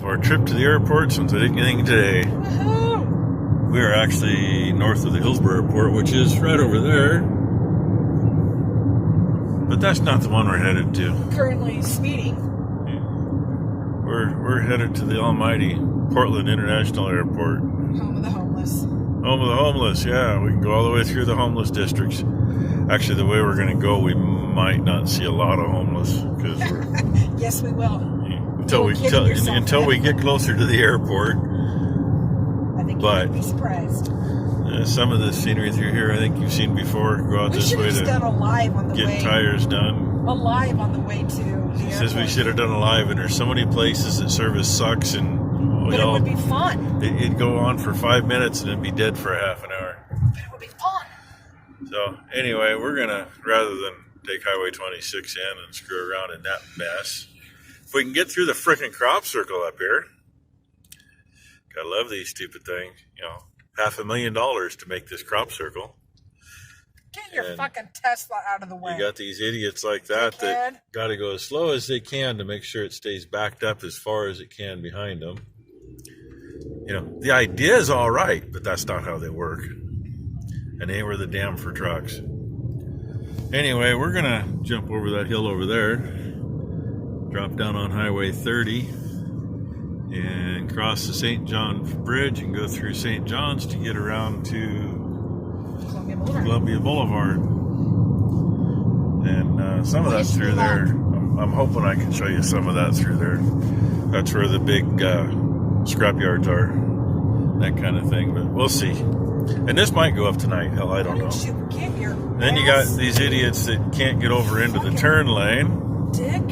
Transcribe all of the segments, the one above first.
our trip to the airport since I didn't get anything today. Woohoo! We are actually north of the Hillsborough Airport, which is right over there. But that's not the one we're headed to. Currently speeding. We're headed to the almighty Portland International Airport. Home of the homeless. Home of the homeless, yeah. We can go all the way through the homeless districts. Actually, the way we're going to go, we might not see a lot of homeless because we're yes, we will. until we get closer to the airport. I think you'd be surprised. Some of the scenery through here, I think you've seen before. Go out this way to done a live on the get way. tires done. A live on the way to the airport. Says we should have done a live, and there's so many places that service sucks, and but it would be fun. It'd go on for 5 minutes and it'd be dead for a half an hour. But it would be fun. So anyway, we're gonna, rather than take Highway 26 in and screw around in that mess, if we can get through the frickin' crop circle up here, gotta love these stupid things. You know, $500,000 to make this crop circle. Get your fucking Tesla out of the way. You got these idiots like that that got to go as slow as they can to make sure it stays backed up as far as it can behind them. You know, the idea is all right, but that's not how they work. And they were the damn for trucks. Anyway, we're going to jump over that hill over there, drop down on Highway 30, and cross the St. John's Bridge and go through St. John's to get around to Columbia Boulevard. And some of that's through there. I'm hoping I can show you some of that through there. That's where the big scrapyards are, that kind of thing. But we'll see. And this might go up tonight. Hell, I don't know. Then you got these idiots that can't get over into the turn lane. Dick.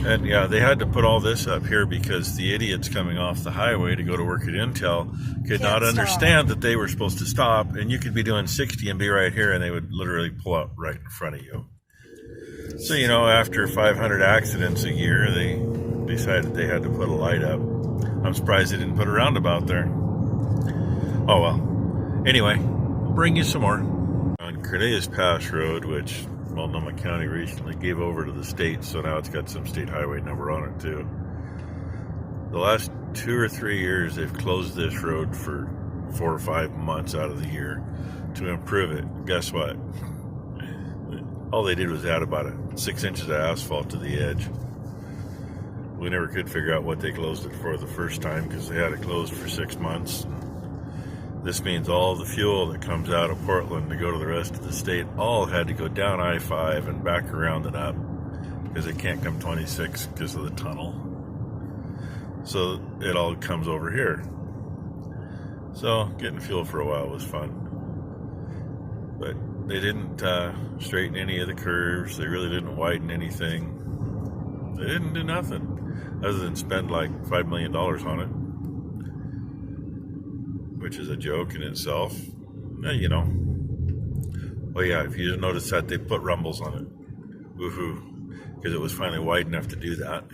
And yeah, they had to put all this up here because the idiots coming off the highway to go to work at Intel could not understand that they were supposed to stop, and you could be doing 60 and be right here, and they would literally pull up right in front of you. So, you know, after 500 accidents a year, they decided they had to put a light up. I'm surprised they didn't put a roundabout there. Oh, well. Anyway, we'll bring you some more. On Cornelius Pass Road, which Multnomah County recently gave over to the state, so now it's got some state highway number on it too. The last 2 or 3 years, they've closed this road for 4 or 5 months out of the year to improve it. Guess what? All they did was add about 6 inches of asphalt to the edge. We never could figure out what they closed it for the first time because they had it closed for 6 months. This means all the fuel that comes out of Portland to go to the rest of the state all had to go down I-5 and back around and up because it can't come 26 because of the tunnel. So it all comes over here. So getting fuel for a while was fun. But they didn't straight any of the curves. They really didn't widen anything. They didn't do nothing other than spend like $5 million on it, which is a joke in itself. You know. Oh yeah, if you didn't notice that, they put rumbles on it. Woohoo. Because it was finally wide enough to do that.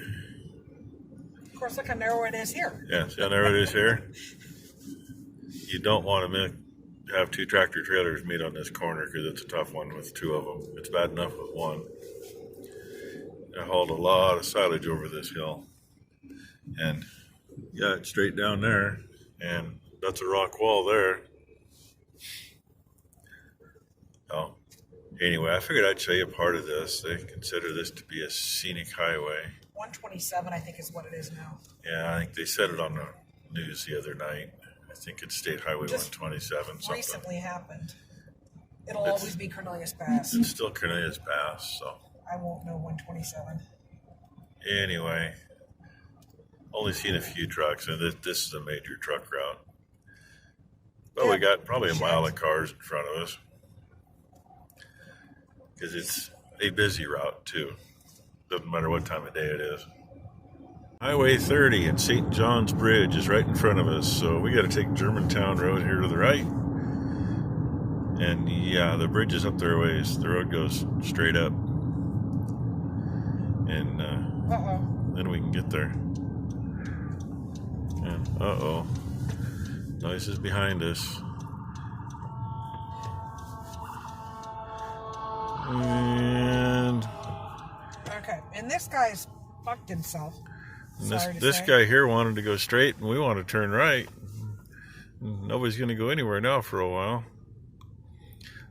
Of course, look how narrow it is here. Yeah, see how narrow it is here? You don't want to have 2 tractor trailers meet on this corner because it's a tough one with 2 of them. It's bad enough with 1. I hauled a lot of silage over this hill. And yeah, it's straight down there. And that's a rock wall there. Oh, anyway, I figured I'd show you part of this. They consider this to be a scenic highway. 127, I think, is what it is now. Yeah, I think they said it on the news the other night. I think it's State Highway 127. Recently happened. It'll always be Cornelius Pass. It's still Cornelius Pass, so. I won't know 127. Anyway, only seen a few trucks, and this is a major truck route. But we got probably a mile of cars in front of us. Because it's a busy route, too. Doesn't matter what time of day it is. Highway 30 and St. John's Bridge is right in front of us, so we got to take Germantown Road here to the right. And yeah, the bridge is up there a ways. The road goes straight up. And then we can get there. And uh-oh. Noise is behind us. And okay, and this guy's fucked himself. And this guy here wanted to go straight, and we want to turn right. Nobody's going to go anywhere now for a while.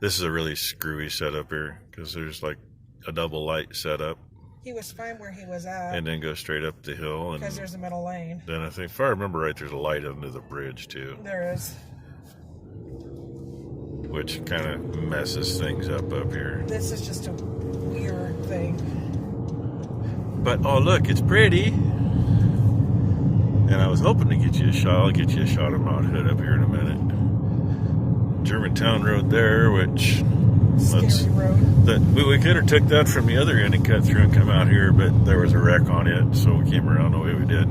This is a really screwy setup here because there's like a double light setup. He was fine where he was at. And then go straight up the hill. Because there's a middle lane. Then I think, if I remember right, there's a light under the bridge too. There is. Which kind of messes things up here. This is just a weird thing. But, oh look, it's pretty. And I was hoping to get you a shot. I'll get you a shot of Mount Hood up here in a minute. Germantown Road there, which... Scary road. We could have took that from the other end and cut through and come out here, but there was a wreck on it, so we came around the way we did.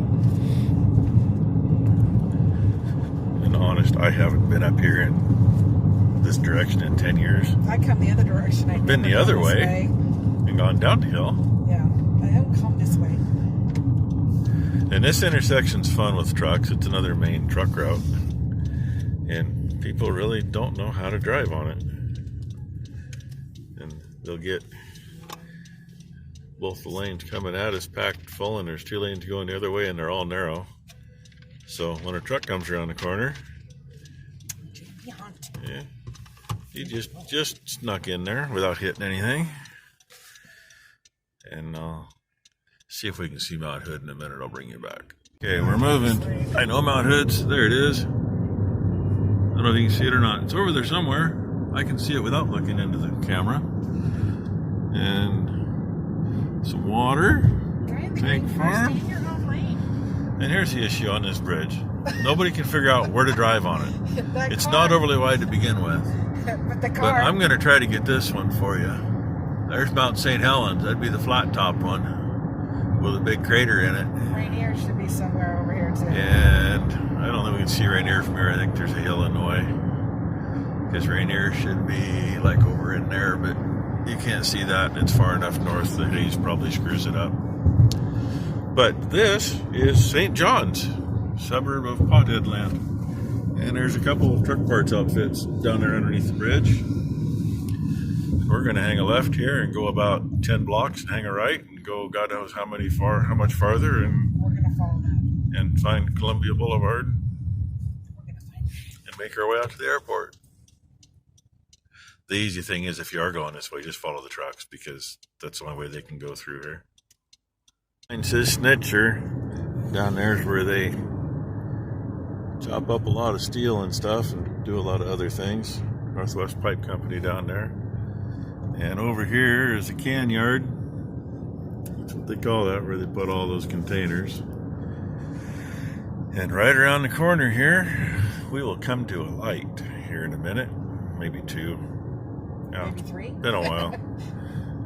And honest, I haven't been up here in this direction in 10 years. I come the other direction. I've been the other way and gone down the hill. Yeah, I haven't come this way. And this intersection's fun with trucks. It's another main truck route. And people really don't know how to drive on it. And they'll get both the lanes coming at us packed full, and there's 2 lanes going the other way, and they're all narrow. So when a truck comes around the corner, yeah, he just snuck in there without hitting anything. And see if we can see Mount Hood in a minute. I'll bring you back. Okay, we're moving. I know Mount Hood's. There it is. I don't know if you can see it or not. It's over there somewhere. I can see it without looking into the camera. And some water. Tank farm. And here's the issue on this bridge. Nobody can figure out where to drive on it. It's not overly wide to begin with. But I'm going to try to get this one for you. There's Mount St. Helens. That'd be the flat top one with a big crater in it. Rainier should be somewhere over here too. And I don't think we can see Rainier from here. I think there's a hill in the way. Because Rainier should be like over in there, but you can't see that. It's far enough north that haze probably screws it up. But this is St. John's, suburb of Pothead Land. And there's a couple of truck parts outfits down there underneath the bridge. We're going to hang a left here and go about 10 blocks and hang a right and go God knows how much farther, and we're going to follow that. And find Columbia Boulevard and make our way out to the airport. The easy thing is, if you are going this way, just follow the trucks because that's the only way they can go through here. It says Snitcher. Down there's where they chop up a lot of steel and stuff and do a lot of other things. Northwest Pipe Company down there. And over here is a can yard. That's what they call that, where they put all those containers. And right around the corner here, we will come to a light here in a minute. Maybe 2. Yeah, maybe 3? Been a while.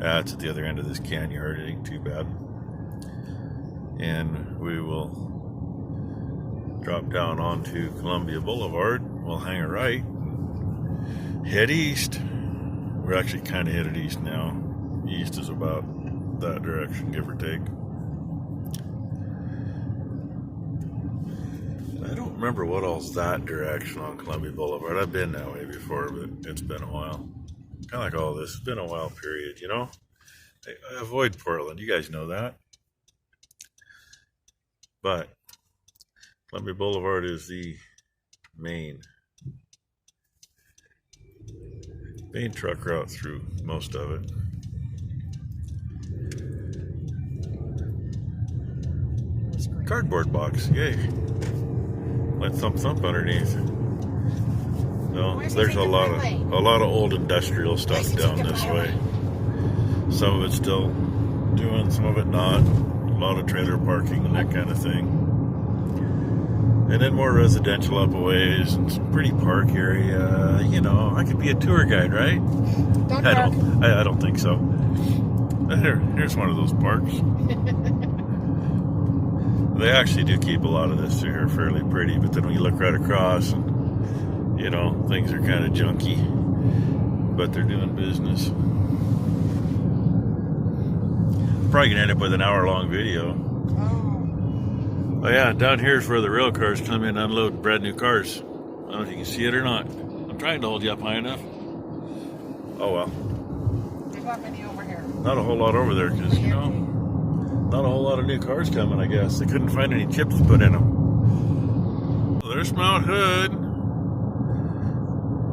It's at the other end of this can yard. It ain't too bad. And we will drop down onto Columbia Boulevard. We'll hang a right, head east. We're actually kind of headed east now. East is about that direction, give or take. I don't remember what all's that direction on Columbia Boulevard. I've been that way before, but it's been a while. Kind of like all this. It's been a while period, you know? I avoid Portland. You guys know that. But Columbia Boulevard is the main truck route through most of it. Cardboard box, yay. Let thump underneath. No, there's a lot of old industrial stuff down this way. Some of it's still doing, some of it not. A lot of trailer parking and that kind of thing. And then more residential up a ways and some pretty park area. You know, I could be a tour guide, right? I don't think so. Here's one of those parks. They actually do keep a lot of this here fairly pretty, but then when you look right across, and you know, things are kind of junky, but they're doing business. Probably gonna end up with an hour-long video. Oh yeah, down here's where the rail cars come in and unload brand new cars. I don't know if you can see it or not. I'm trying to hold you up high enough. Oh well. There's not many over here. Not a whole lot over there because, you know, not a whole lot of new cars coming, I guess. They couldn't find any chips to put in them. Well, there's Mount Hood.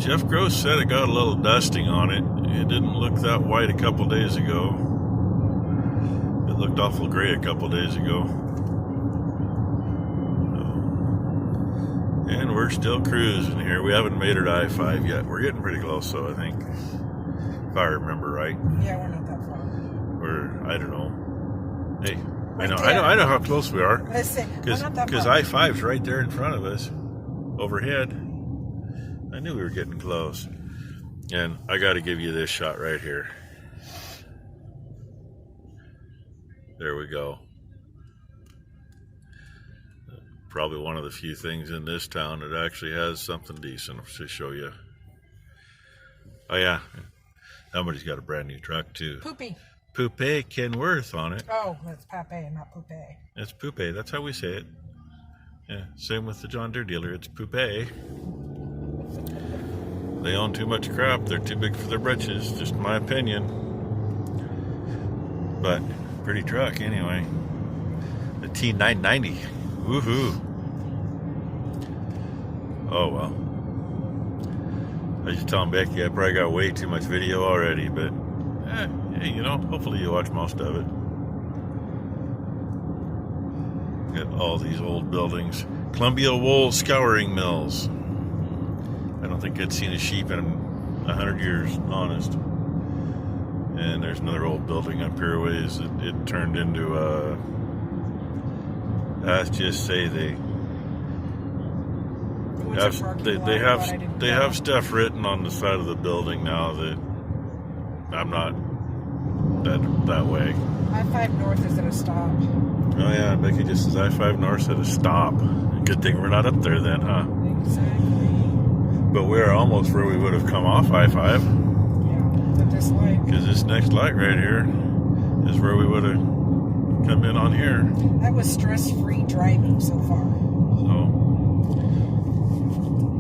Jeff Gross said it got a little dusting on it. It didn't look that white a couple days ago. It looked awful gray a couple days ago. And we're still cruising here. We haven't made it to I-5 yet. We're getting pretty close, though, I think. If I remember right. Yeah, we're not that far. I don't know. Hey, I know how close we are. Let's see. Because I-5's right there in front of us, overhead. I knew we were getting close. And I got to give you this shot right here. There we go. Probably one of the few things in this town that actually has something decent to show you. Oh yeah, somebody's got a brand new truck too. Poupée Kenworth on it. Oh, that's Pape, not Poupée. It's Poupée, that's how we say it. Yeah, same with the John Deere dealer, it's Poupée. They own too much crap, they're too big for their britches, just my opinion. But, pretty truck anyway. The T990, woohoo. Oh well. I was just telling Becky I probably got way too much video already, but hey, you know, hopefully you watch most of it. Got all these old buildings. Columbia Wool Scouring Mills. I don't think I'd seen a sheep in 100 years, honest. And there's another old building up here ways. It turned into let's just say they have stuff written on the side of the building now that I'm not that way. I-5 North is at a stop. Oh yeah, Becky just says I-5 North at a stop. Good thing we're not up there then, huh? Exactly. But we're almost where we would have come off I-5. Yeah, at this light. Because this next light right here is where we would have come in on here. That was stress-free driving so far. So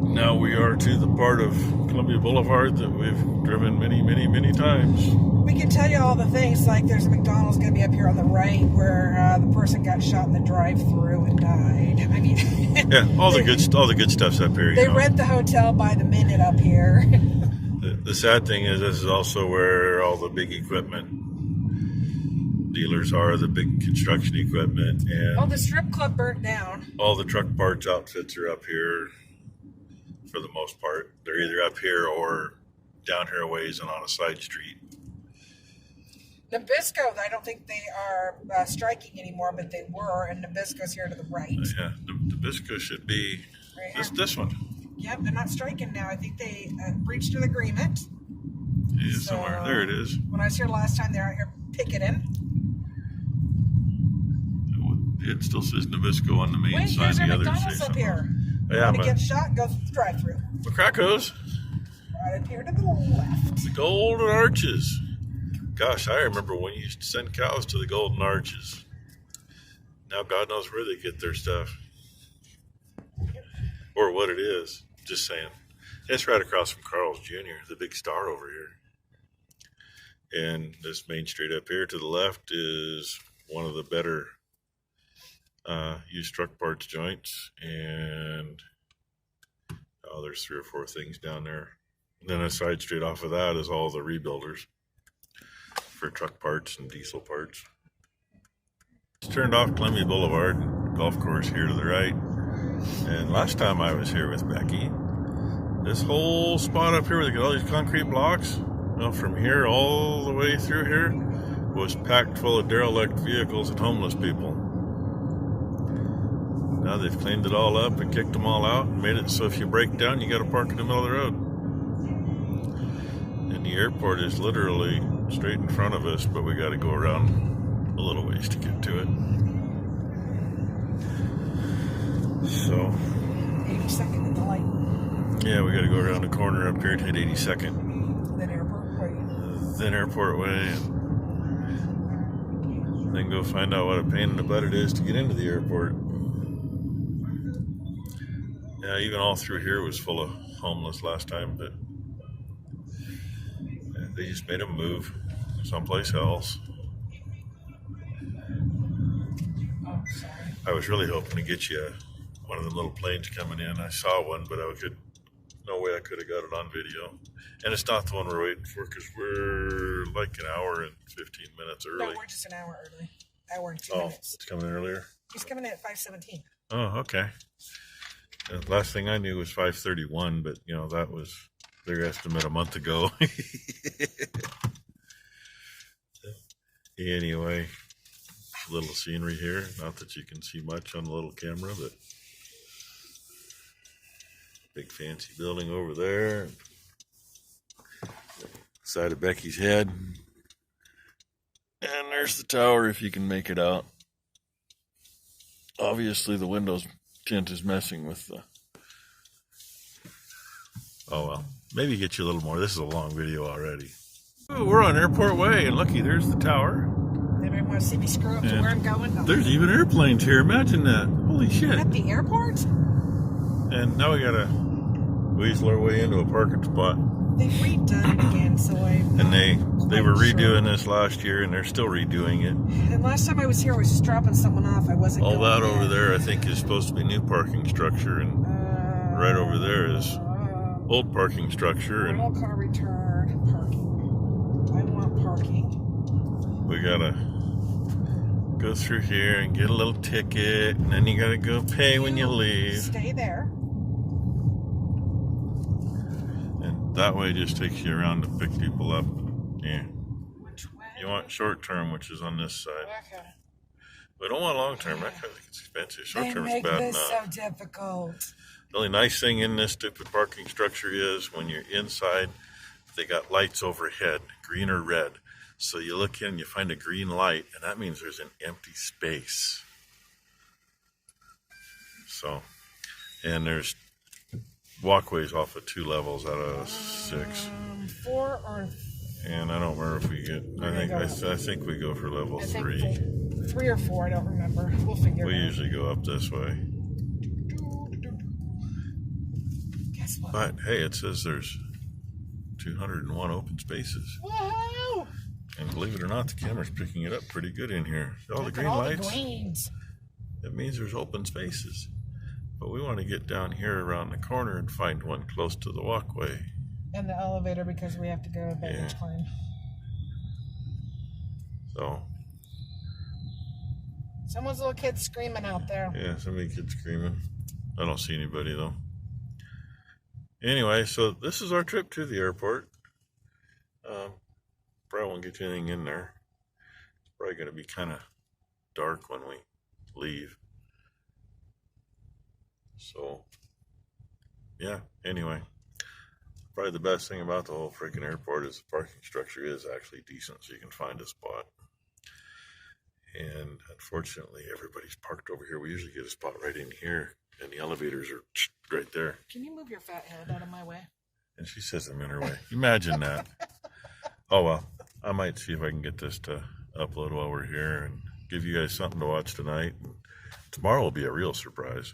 now we are to the part of Columbia Boulevard that we've driven many, many, many times. We can tell you all the things, like there's a McDonald's going to be up here on the right where the person got shot in the drive-through and died. I mean, yeah, all the good stuff's up here. They rent the hotel by the minute up here. The sad thing is, this is also where all the big equipment dealers are, the big construction equipment, and the strip club burnt down. All the truck parts outfits are up here for the most part. They're either up here or down here a ways and on a side street. Nabisco, I don't think they are striking anymore, but they were, and Nabisco's here to the right. Yeah, Nabisco should be right this one. Yep, they're not striking now. I think they breached an agreement. Yeah, so, somewhere. There it is. When I was here last time, they're out here picketing. It still says Nabisco on the main sign. The other McDonald's up here. Yeah, when you get shot, go through the drive-through. McCrackos. Right up here to the left. The Golden Arches. Gosh, I remember when you used to send cows to the Golden Arches. Now God knows where they get their stuff. Or what it is. Just saying. It's right across from Carl's Jr., the big star over here. And this main street up here to the left is one of the better used truck parts joints. And there's 3 or 4 things down there. And then a side street off of that is all the rebuilders for truck parts and diesel parts. Just turned off Columbia Boulevard, golf course here to the right. And last time I was here with Becky, this whole spot up here where they got all these concrete blocks, from here all the way through here, was packed full of derelict vehicles and homeless people. Now they've cleaned it all up and kicked them all out and made it so if you break down, you got to park in the middle of the road. And the airport is literally straight in front of us, but we got to go around a little ways to get to it. So 82nd at the light. Yeah, we got to go around the corner up here and hit 82nd. Then Airport Way. Then Airport Way. And then go find out what a pain in the butt it is to get into the airport. Yeah, even all through here was full of homeless last time, but they just made them move someplace else. Sorry. I was really hoping to get you one of the little planes coming in. I saw one, but no way I could have got it on video. And it's not the one we're waiting for because we're like an hour and 15 minutes early. No, we're just an hour early. Hour and 2 Oh, minutes. it's coming in earlier? He's coming in at 5:17. Oh, okay. The last thing I knew was 5:31, but you know, that was their estimate a month ago. Anyway, a little scenery here. Not that you can see much on the little camera, but big fancy building over there. Side of Becky's head. And there's the tower if you can make it out. Obviously the Windows tint is messing with the... Oh well, maybe get you a little more. This is a long video already. Ooh, we're on Airport Way, and looky, there's the tower. Anybody want to see me screw up to where I'm going? No. There's even airplanes here. Imagine that. Holy shit. At the airport? And now we gotta weasel our way into a parking spot. They've redone it again, so And they were redoing this last year, and they're still redoing it. And last time I was here, I was just dropping someone off. I wasn't All going that over in. there, I think, is supposed to be new parking structure, and right over there is old parking structure, and rental car return, parking. I want parking. we gotta go through here and get a little ticket, and then you gotta go pay when you leave. Stay there. And that way just takes you around to pick people up. Yeah. Which way? You want short term, which is on this side. Okay. We don't want long term. That kind of gets expensive. Short term is They make bad this enough. so difficult. The only nice thing in this stupid parking structure is when you're inside, they got lights overhead, green or red. So you look in and you find a green light, and that means there's an empty space. So, and there's walkways off of 2 levels out of 6. 4 or And I don't remember if we get, I think we go for level 3. 3 or 4, I don't remember. We'll figure We it out. usually go up this way. Guess what? But hey, it says there's 201 open spaces. Woohoo! And believe it or not, the camera's picking it up pretty good in here. See all the Look at green all lights? the greens. It means there's open spaces. But we want to get down here around the corner and find one close to the walkway. And the elevator because we have to go to baggage Yeah. claim. So, Someone's little kid screaming out there. yeah, somebody kids screaming. I don't see anybody though. Anyway, so this is our trip to the airport. Probably won't get you anything in there. It's probably going to be kind of dark when we leave. So, yeah, anyway. Probably the best thing about the whole freaking airport is the parking structure is actually decent, so you can find a spot. And unfortunately, everybody's parked over here. We usually get a spot right in here, and the elevators are right there. Can you move your fat head out of my way? And she says I'm in her way. Imagine that. Oh, well, I might see if I can get this to upload while we're here and give you guys something to watch tonight. Tomorrow will be a real surprise.